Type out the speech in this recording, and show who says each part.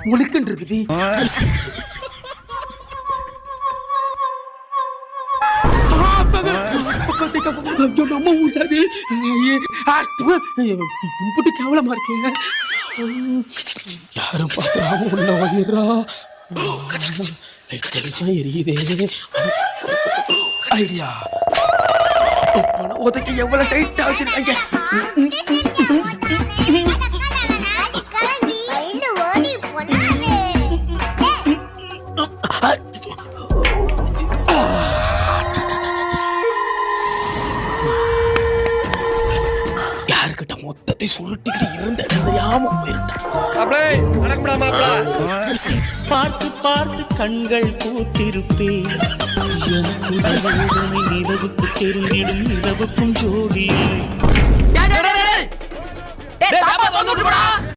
Speaker 1: முழுக்குன்னு இருக்குது. நம்ம ஊட்டாது இம்புட்டு கேவலமா இருக்கேன். யாரும் பார்க்காம உள்ள வதிரா எரியுதே. ஐடியா உதக்கி எவ்வளவு டைட்டா வச்சிருக்காங்க. யாருக்கிட்ட மொத்தத்தை சுருட்டிக்கிட்டு இருந்த தெரியாம போயிருட்டான்.
Speaker 2: பார்த்து பார்த்து கண்கள் பூத்திருப்பேன். எனக்கு நிலவுக்கு தெரிந்திடும் நிலவுக்கும் ஜோடி